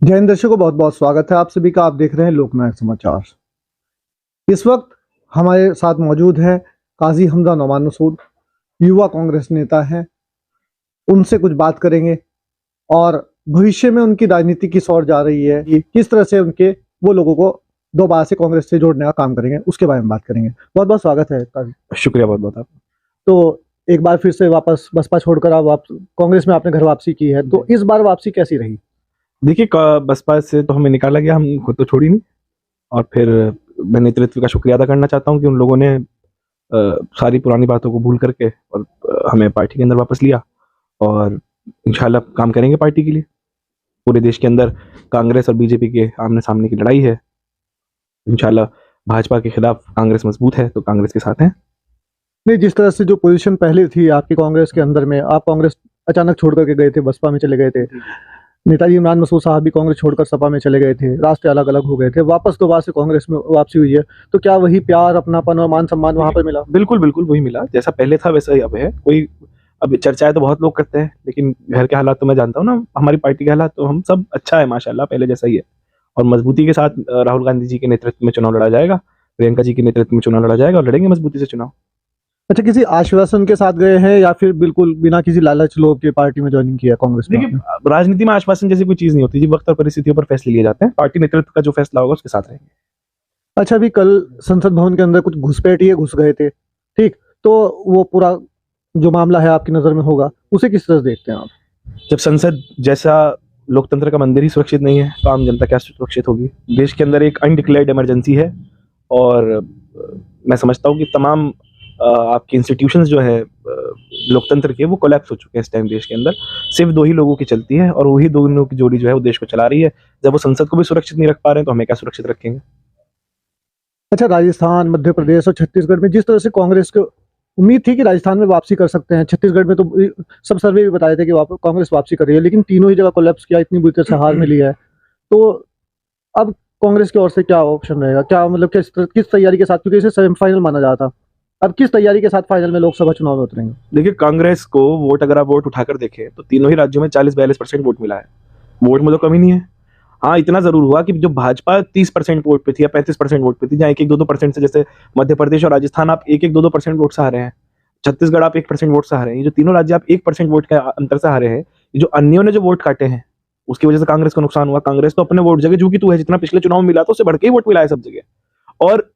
जय हिंद दर्शकों, बहुत बहुत स्वागत है आप सभी का। आप देख रहे हैं लोकनायक समाचार। इस वक्त हमारे साथ मौजूद है काजी हमजा नौमान मसूद, युवा कांग्रेस नेता हैं। उनसे कुछ बात करेंगे और भविष्य में उनकी राजनीति किस ओर जा रही है, ये किस तरह से वो लोगों को दोबारा से कांग्रेस से जोड़ने का काम करेंगे, उसके बारे में बात करेंगे। बहुत बहुत स्वागत है काजी। शुक्रिया बहुत बहुत आप। तो एक बार फिर से वापस बसपा छोड़कर आप कांग्रेस में आपने घर वापसी की है, तो इस बार वापसी कैसी रही? देखिए, बसपा से तो हमें निकाला गया, हम खुद तो छोड़ी नहीं। और फिर मैं नेतृत्व का शुक्रिया अदा करना चाहता हूं कि उन लोगों ने सारी पुरानी बातों को भूल करके और हमें पार्टी के अंदर वापस लिया। और इंशाल्लाह काम करेंगे पार्टी के लिए। पूरे देश के अंदर कांग्रेस और बीजेपी के आमने सामने की लड़ाई है। इंशाल्लाह भाजपा के खिलाफ कांग्रेस मजबूत है तो कांग्रेस के साथ हैं। नहीं, जिस तरह से जो पोजीशन पहले थी आपकी कांग्रेस के अंदर में, आप कांग्रेस अचानक छोड़ करके गए थे, बसपा में चले गए थे। नेताजी इमरान मसूद साहब भी कांग्रेस छोड़कर सपा में चले गए थे, रास्ते अलग अलग हो गए थे, वापस दोबारा से कांग्रेस में वापसी हुई है। तो क्या वही प्यार, अपनापन और मान सम्मान वहां पर मिला? बिल्कुल बिल्कुल वही मिला, जैसा पहले था वैसा ही अब है। कोई अब चर्चाएं तो बहुत लोग करते हैं, लेकिन घर के हालात तो मैं जानता हूँ ना। हमारी पार्टी के हालात तो हम सब अच्छा है माशाल्लाह, पहले जैसा ही है। और मजबूती के साथ राहुल गांधी जी के नेतृत्व में चुनाव लड़ा जाएगा, प्रियंका जी के नेतृत्व में चुनाव लड़ा जाएगा और लड़ेंगे मजबूती से चुनाव। अच्छा, किसी आश्वासन के साथ गए हैं या फिर बिल्कुल बिना किसी लालच लोभ के पार्टी में ज्वाइनिंग किया कांग्रेस में? देखिए, राजनीति में आश्वासन जैसी कोई चीज नहीं होती जी। वक्त और परिस्थितियों पर फैसले लिए जाते हैं। पार्टी नेतृत्व का जो फैसला होगा उसके साथ रहेंगे। अच्छा, अभी कल संसद भवन के अंदर कुछ घुसपैठिए घुस गए थे, ठीक? तो वो पूरा जो मामला है आपकी नजर में होगा, उसे किस तरह से देखते हैं आप? जब संसद जैसा लोकतंत्र का मंदिर ही सुरक्षित नहीं है तो आम जनता क्या सुरक्षित होगी? देश के अंदर एक अनडिक्लेयर्ड इमरजेंसी है और मैं समझता हूँ कि तमाम आपके इंस्टीट्यूशंस जो है लोकतंत्र के, वो कोलैप्स हो चुके हैं इस टाइम देश के अंदर। सिर्फ दो ही लोगों की चलती है और वही दो लोगों की जोड़ी जो है वो देश को चला रही है। जब वो संसद को भी सुरक्षित नहीं रख पा रहे हैं तो हमें क्या सुरक्षित रखेंगे? अच्छा, राजस्थान, मध्य प्रदेश और छत्तीसगढ़ में जिस तरह से कांग्रेस को उम्मीद थी कि राजस्थान में वापसी कर सकते हैं, छत्तीसगढ़ में तो सब सर्वे भी बताए थे कि कांग्रेस वापसी कर रही है, लेकिन तीनों ही जगह कोलैप्स किया, इतनी बुरी तरह से हार मिली है। तो अब कांग्रेस की ओर से क्या ऑप्शन रहेगा? क्या मतलब किस तैयारी के साथ, क्योंकि इसे सेमीफाइनल माना जाता था, अब किस तैयारी के साथ फाइनल में लोकसभा चुनाव में उतरेंगे? देखिए, कांग्रेस को वोट, अगर आप वोट उठाकर देखें तो तीनों ही राज्यों में 40-42% वोट मिला है। वोट में तो कमी नहीं है। हाँ, इतना जरूर हुआ कि जो भाजपा 30% वोट पे थी या 35% वोट पे थी, जहाँ 1-2% से, जैसे मध्य प्रदेश और राजस्थान आप 1-2% वोट से हारे हैं, छत्तीसगढ़ आप 1% वोट से हारे हैं, ये जो तीनों राज्य आप 1% वोट के अंतर से हारे हैं, ये जो अन्यों ने जो वोट काटे हैं उसकी वजह से कांग्रेस को नुकसान हुआ। कांग्रेस तो अपने वोट जगह जू की तू है, जितना पिछले चुनाव में मिला था उससे बढ़ के ही वोट मिला है सब जगह। और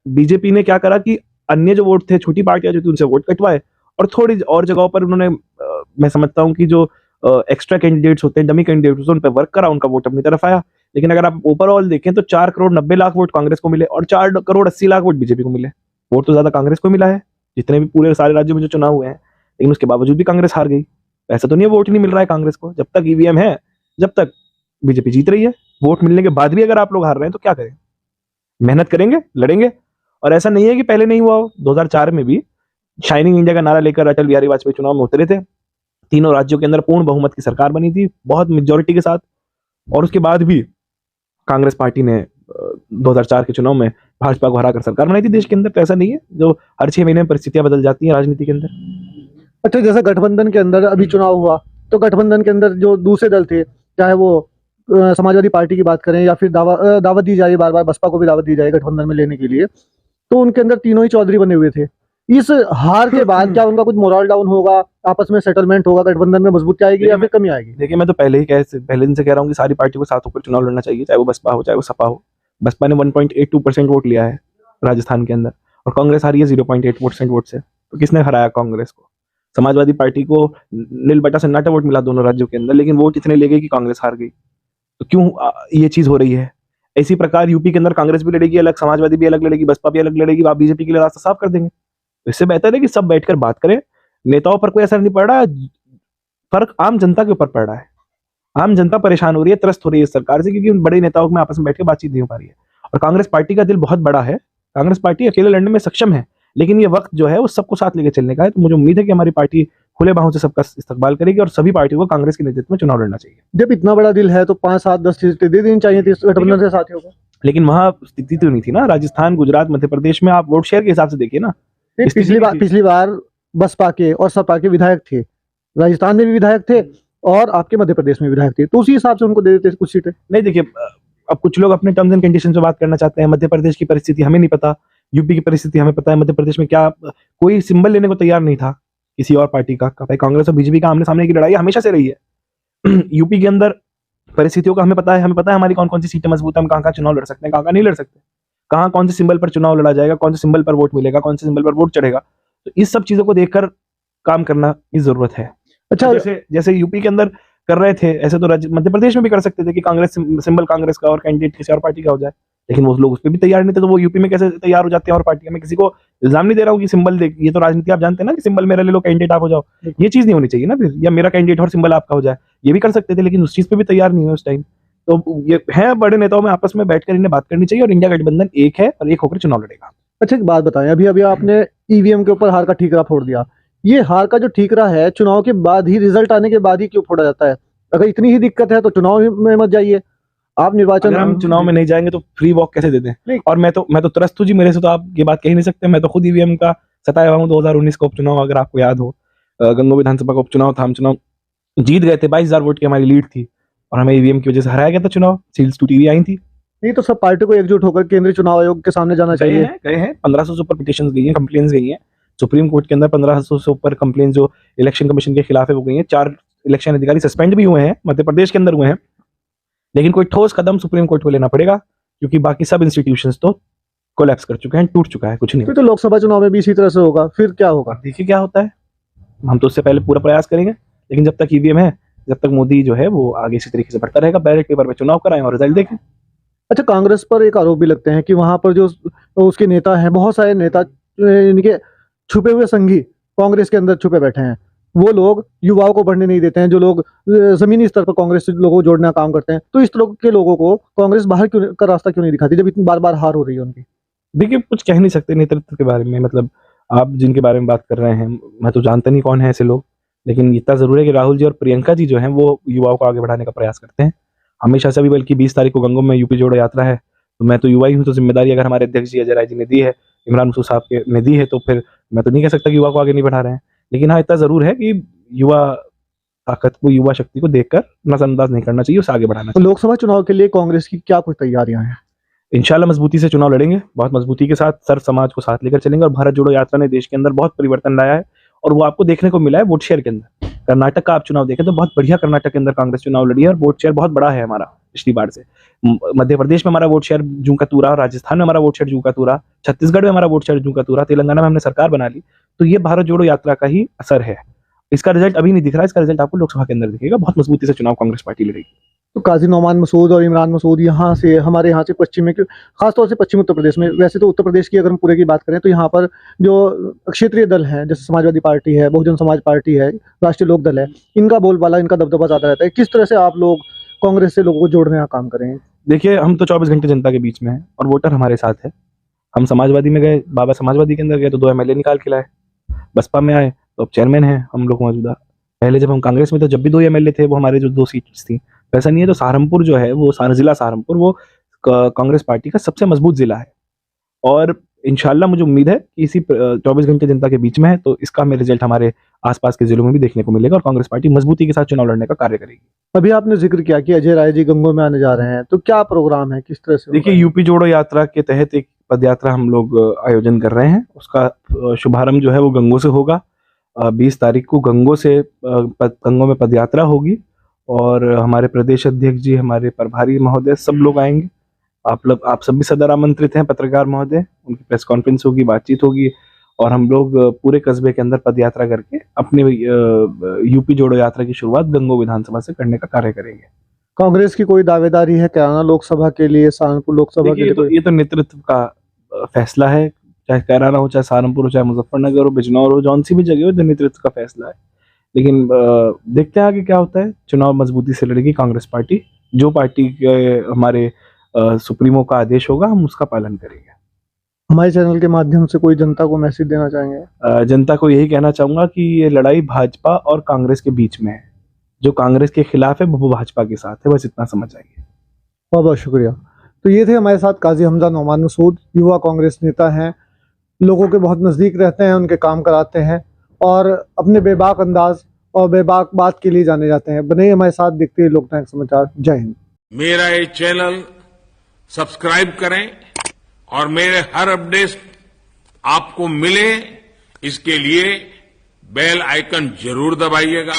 बीजेपी ने क्या करा कि अन्य जो वोट थे, छोटी पार्टियां जो थी, उनसे वोट कटवाए और थोड़ी और जगहों पर उन्होंने मैं समझता हूँ कि जो एक्स्ट्रा कैंडिडेट्स होते हैं, डमी कैंडिडेट्स, उन पर वर्क करा, उनका वोट अपनी तरफ आया। लेकिन अगर आप ओवरऑल देखें तो 4,90,00,000 वोट कांग्रेस को मिले और 4,80,00,000 वोट बीजेपी को मिले। वोट तो ज्यादा कांग्रेस को मिला है जितने भी पूरे सारे राज्यों में जो चुनाव हुए हैं, लेकिन उसके बावजूद भी कांग्रेस हार गई। ऐसा तो नहीं है वोट नहीं मिल रहा है कांग्रेस को। जब तक ईवीएम है, जब तक बीजेपी जीत रही है। वोट मिलने के बाद भी अगर आप लोग हार रहे हैं तो क्या करें? मेहनत करेंगे, लड़ेंगे। और ऐसा नहीं है कि पहले नहीं हुआ हो। 2004 में भी शाइनिंग इंडिया का नारा लेकर अटल बिहारी वाजपेयी चुनाव में उतरे थे। तीनों राज्यों के अंदर पूर्ण बहुमत की सरकार बनी थी, बहुत मेजोरिटी के साथ। और उसके बाद भी कांग्रेस पार्टी ने 2004 के चुनाव में भाजपा को हराकर सरकार बनाई थी देश के अंदर। तो ऐसा नहीं है जो हर 6 महीने में परिस्थितियां बदल जाती हैं राजनीति के अंदर। अच्छा, जैसे गठबंधन के अंदर अभी चुनाव हुआ, तो गठबंधन के अंदर जो दूसरे दल थे, चाहे वो समाजवादी पार्टी की बात करें या फिर दावत दी जाए, बार बार बसपा को भी दावत दी जाए गठबंधन में लेने के लिए, तो उनके अंदर तीनों ही चौधरी बने हुए थे। इस हार के बाद क्या उनका कुछ मोरल डाउन होगा, आपस में सेटलमेंट होगा, गठबंधन में मजबूती आएगी या फिर कमी आएगी? देखिए, मैं तो पहले दिन से कह रहा हूँ कि सारी पार्टियों को साथ होकर चुनाव लड़ना चाहिए, चाहे वो बसपा हो चाहे वो सपा हो। बसपा ने 1.82% वोट लिया है राजस्थान के अंदर और कांग्रेस हारी है 0.8% वोट से। तो किसने हराया कांग्रेस को? समाजवादी पार्टी को नील बटा सन्नाटा वोट मिला दोनों राज्यों के अंदर, लेकिन वोट इतने ले गई कि कांग्रेस हार गई। तो क्यों ये चीज हो रही है? इसी प्रकार यूपी के अंदर कांग्रेस भी लड़ेगी अलग, समाजवादी भी अलग लड़ेगी, बसपा भी अलग लड़ेगी, आप बीजेपी के लिए रास्ता साफ कर देंगे। तो इससे बेहतर है कि सब बैठकर बात करें। नेताओं पर कोई असर नहीं पड़ रहा है, फर्क आम जनता के ऊपर पड़ रहा है। आम जनता परेशान हो रही है, त्रस्त हो रही है इस सरकार से, क्योंकि उन बड़े नेताओं में आपस में बैठकर बातचीत नहीं हो पा रही है। और कांग्रेस पार्टी का दिल बहुत बड़ा है, कांग्रेस पार्टी अकेले लड़ने में सक्षम है, लेकिन ये वक्त जो है वो सबको साथ लेकर चलने का है। तो मुझे उम्मीद है कि हमारी पार्टी खुले बाहों से सबका इस्तकबाल करेगी और सभी पार्टियों को कांग्रेस के नेतृत्व में चुनाव लड़ना चाहिए। जब इतना बड़ा दिल है तो 5, 7, 10 सीटें दे देनी चाहिए थी गठबंधन से साथियों को। लेकिन वहां स्थिति तो नहीं थी ना। राजस्थान, गुजरात, मध्य प्रदेश में आप वोट शेयर के हिसाब से देखिए ना। पिछली बार बसपा के और सपा के विधायक थे, राजस्थान में भी विधायक थे, और आपके मध्य प्रदेश में विधायक थे, तो उसी हिसाब से उनको दे देते कुछ सीटें। नहीं देखिए, अब कुछ लोग अपने टर्म्स एंड कंडीशन पे बात करना चाहते हैं। मध्य प्रदेश की परिस्थिति हमें नहीं पता, यूपी की परिस्थिति हमें पता है। मध्य प्रदेश में क्या कोई सिंबल लेने को तैयार नहीं था किसी और पार्टी का। भाई कांग्रेस और बीजेपी का आमने सामने की लड़ाई हमेशा से रही है। यूपी के अंदर परिस्थितियों का हमें पता है हमारी कौन कौन सी सीटें मजबूत है, हम कहाँ कहाँ चुनाव लड़ सकते हैं, कहाँ कहाँ नहीं लड़ सकते, कहाँ कौन से सिंबल पर चुनाव लड़ा जाएगा, कौन से सिंबल पर वोट मिलेगा, कौन से सिंबल पर वोट चढ़ेगा। तो इस सब चीजों को देखकर काम करना की जरूरत है। अच्छा, जैसे जैसे यूपी के अंदर कर रहे थे, ऐसे तो मध्य प्रदेश में भी कर सकते थे कि कांग्रेस सिंबल कांग्रेस का और कैंडिडेट किसी और पार्टी का हो जाए, लेकिन वो लोग उस पर भी तैयार नहीं थे। तो वो यूपी में कैसे तैयार हो जाते हैं और पार्टी? मैं किसी को इल्जाम नहीं दे रहा हूँ कि सिंबल दे, ये तो राजनीति, आप जानते हैं ना कि सिंबल मेरा ले लो, कैंडिडेट आप हो जाओ। ये चीज नहीं होनी चाहिए ना फिर, या मेरा कैंडिडेट और सिंबल आपका हो जाए, ये भी कर सकते थे, लेकिन उस चीज पे भी तैयार नहीं हुए उस टाइम। तो ये है, बड़े नेताओं में आपस में बैठकर इन्हें बात करनी चाहिए और इंडिया गठबंधन एक है और एक होकर चुनाव लड़ेगा। अच्छा एक बात बताएं, अभी अभी आपने ईवीएम के ऊपर हार का ठीकरा फोड़ दिया। ये हार का जो ठीकरा है चुनाव के बाद ही, रिजल्ट आने के बाद ही क्यों फोड़ा जाता है? अगर इतनी ही दिक्कत है तो चुनाव में मत जाइए। आप निर्वाचन, अगर हम चुनाव में नहीं जाएंगे तो फ्री वॉक कैसे दे दें? और मैं तो त्रस्त हूँ जी, मेरे से तो आप ये बात कह ही नहीं सकते। मैं तो खुद ईवीएम का सताया हुआ हूँ। 2019 का उपचुनाव अगर आपको याद हो, गंगो विधानसभा का उपचुनाव था, हम चुनाव जीत गए थे, 22,000 वोट की हमारी लीड थी और हमें ईवीएम की वजह से हराया गया था चुनाव, सील्स टूटी हुई आई थी। नहीं तो सब पार्टी को एकजुट होकर केंद्रीय चुनाव आयोग के सामने जाना चाहिए। गए हैं 1500 से ऊपर पिटिशंस गई हैं, कंप्लेंट्स गई हैं सुप्रीम कोर्ट के अंदर। 1500 से ऊपर कंप्लेंट जो इलेक्शन कमीशन के खिलाफ है वो गई हैं। 4 इलेक्शन अधिकारी सस्पेंड भी हुए हैं, मध्य प्रदेश के अंदर हुए हैं, लेकिन कोई ठोस कदम सुप्रीम कोर्ट को लेना पड़ेगा, क्योंकि बाकी सब इंस्टीट्यूशंस तो कोलैप्स कर चुके हैं, टूट चुका है, कुछ नहीं। फिर तो लोकसभा चुनाव में भी इसी तरह से होगा, फिर क्या होगा? देखिए क्या होता है। हम तो उससे पहले पूरा प्रयास करेंगे, लेकिन जब तक ईवीएम है, जब तक मोदी जो है वो आगे इसी तरीके से बढ़ता रहेगा। बैलेट पेपर पे चुनाव कराएं और रिजल्ट देखें। अच्छा, कांग्रेस पर एक आरोप भी लगते हैं कि वहां पर जो उसके नेता हैं, बहुत सारे नेता इनके छुपे हुए संघी कांग्रेस के अंदर छुपे बैठे हैं। वो लोग युवाओं को बढ़ने नहीं देते हैं, जो लोग जमीनी स्तर पर कांग्रेस से लोगों को जोड़ने का काम करते हैं। तो इस तरह के लोगों को कांग्रेस बाहर क्यों का रास्ता क्यों नहीं दिखाती, जब इतनी बार बार हार हो रही है उनकी? देखिए कुछ कह नहीं सकते नेतृत्व के बारे में, मतलब आप जिनके बारे में बात कर रहे हैं, मैं तो जानता नहीं कौन है ऐसे लोग, लेकिन इतना जरूर है कि राहुल जी और प्रियंका जी जो हैं वो युवाओं को आगे बढ़ाने का प्रयास करते हैं हमेशा से भी। बल्कि 20 तारीख को गंगों में यूपी जोड़ो यात्रा है, तो मैं तो युवा ही हूँ, तो जिम्मेदारी अगर हमारे अध्यक्ष जी अजय राय जी ने दी है, इमरान मसूद साहब के ने दी है, तो फिर मैं तो नहीं कह सकता कि युवा को आगे नहीं बढ़ा रहे हैं। लेकिन हाँ, इतना जरूर है कि युवा ताकत को, युवा शक्ति को देखकर नजरअंदाज नहीं करना चाहिए, उसे आगे बढ़ाना तो लोकसभा चुनाव के लिए कांग्रेस की क्या कुछ तैयारियां हैं? चाहिए। इंशाल्लाह मजबूती से चुनाव लड़ेंगे, बहुत मजबूती के साथ, सर्व समाज को साथ लेकर चलेंगे। और भारत जोड़ो यात्रा ने देश के अंदर बहुत परिवर्तन लाया है, और वो आपको देखने को मिला है वोट शेयर के अंदर। कर्नाटक का आप चुनाव देखें तो बहुत बढ़िया कर्नाटक के अंदर कांग्रेस चुनाव लड़ी है और वोट शेयर बहुत बड़ा है हमारा पिछली बार से। मध्य प्रदेश में हमारा वोट शेयर जूं का तूरा, राजस्थान में हमारा वोट शेयर जूं का तूरा, छत्तीसगढ़ में हमारा वोट शेयर जूं का तूरा, तेलंगाना में हमने सरकार बना ली। तो ये भारत जोड़ो यात्रा का ही असर है। इसका रिजल्ट अभी नहीं दिख रहा, इसका रिजल्ट आपको लोकसभा के अंदर दिखेगा। बहुत मजबूती से चुनाव कांग्रेस पार्टी लड़ेगी। तो काजी नौमान मसूद और इमरान मसूद यहाँ से, हमारे यहाँ से पश्चिम में, खासतौर से पश्चिम उत्तर प्रदेश में, वैसे तो उत्तर प्रदेश की अगर हम पूरे की बात करें तो यहाँ पर जो क्षेत्रीय दल हैं, जैसे समाजवादी पार्टी है, बहुजन समाज पार्टी है, राष्ट्रीय लोक दल है, इनका बोलबाला, इनका दबदबा ज्यादा रहता है। किस तरह से आप लोग कांग्रेस से लोगों को जोड़ने का काम करें? देखिए हम तो 24 घंटे जनता के बीच में हैं और वोटर हमारे साथ है। हम समाजवादी में गए, बाबा समाजवादी के अंदर गए तो 2 एमएलए निकाल के लाए। बसपा में आए तो अब चेयरमैन हैं हम लोग मौजूदा। पहले जब हम कांग्रेस में थे, जब भी 2 एमएलए थे, वो हमारे जो 2 सीट्स थी। वैसा नहीं है, तो सहारनपुर जो है वो जिला सहारनपुर वो कांग्रेस पार्टी का सबसे मजबूत जिला है। और इंशाल्लाह मुझे उम्मीद है कि इसी 24 घंटे जनता के बीच में है, तो इसका हमें रिजल्ट हमारे आसपास के जिलों में भी देखने को मिलेगा और कांग्रेस पार्टी मजबूती के साथ चुनाव लड़ने का कार्य करेगी। अभी आपने जिक्र किया कि अजय राय जी गंगों में आने जा रहे हैं, तो क्या प्रोग्राम है, किस तरह से? देखिए यूपी जोड़ो यात्रा के तहत एक पद यात्रा हम लोग आयोजन कर रहे हैं। उसका शुभारंभ जो है वो गंगों से होगा। 20 तारीख को गंगों में पद यात्रा होगी और हमारे प्रदेश अध्यक्ष जी, हमारे प्रभारी महोदय, सब लोग आएंगे। आप सब भी सदर आमंत्रित हैं, पत्रकार महोदय। उनकी प्रेस कॉन्फ्रेंस होगी, बातचीत होगी और हम लोग पूरे कस्बे के अंदर पद यात्रा करके अपने यूपी जोड़ो यात्रा की शुरुआत गंगो विधानसभा से करने का कार्य करेंगे। कांग्रेस की कोई दावेदारी है कैराना लोकसभा के लिए, सहारनपुर लोकसभा के लिए? ये तो नेतृत्व का फैसला है, चाहे कैराना हो, चाहे सहारनपुर हो, चाहे मुजफ्फरनगर हो, बिजनौर हो, जौन सी भी जगह हो, तो नेतृत्व का फैसला है। लेकिन देखते हैं आगे क्या होता है। चुनाव मजबूती से लड़ेगी कांग्रेस पार्टी। जो पार्टी के हमारे सुप्रीमो का आदेश होगा, हम उसका पालन करेंगे। हमारे चैनल के माध्यम से कोई जनता को मैसेज देना चाहेंगे? जनता को यही कहना चाहूंगा कि ये लड़ाई भाजपा और कांग्रेस के बीच में है। जो कांग्रेस के खिलाफ है वो भाजपा के साथ है, बस इतना समझ आइए। बहुत बहुत शुक्रिया। तो ये थे हमारे साथ काजी हमजा नौमान मसूद, युवा कांग्रेस नेता हैं, लोगों के बहुत नज़दीक रहते हैं, उनके काम कराते हैं और अपने बेबाक अंदाज और बेबाक बात के लिए जाने जाते हैं। बने हमारे साथ, देखते हैं लोकनायक समाचार। जय हिंद। मेरा ये चैनल सब्सक्राइब करें और मेरे हर अपडेट आपको मिले, इसके लिए बेल आइकन जरूर दबाइएगा।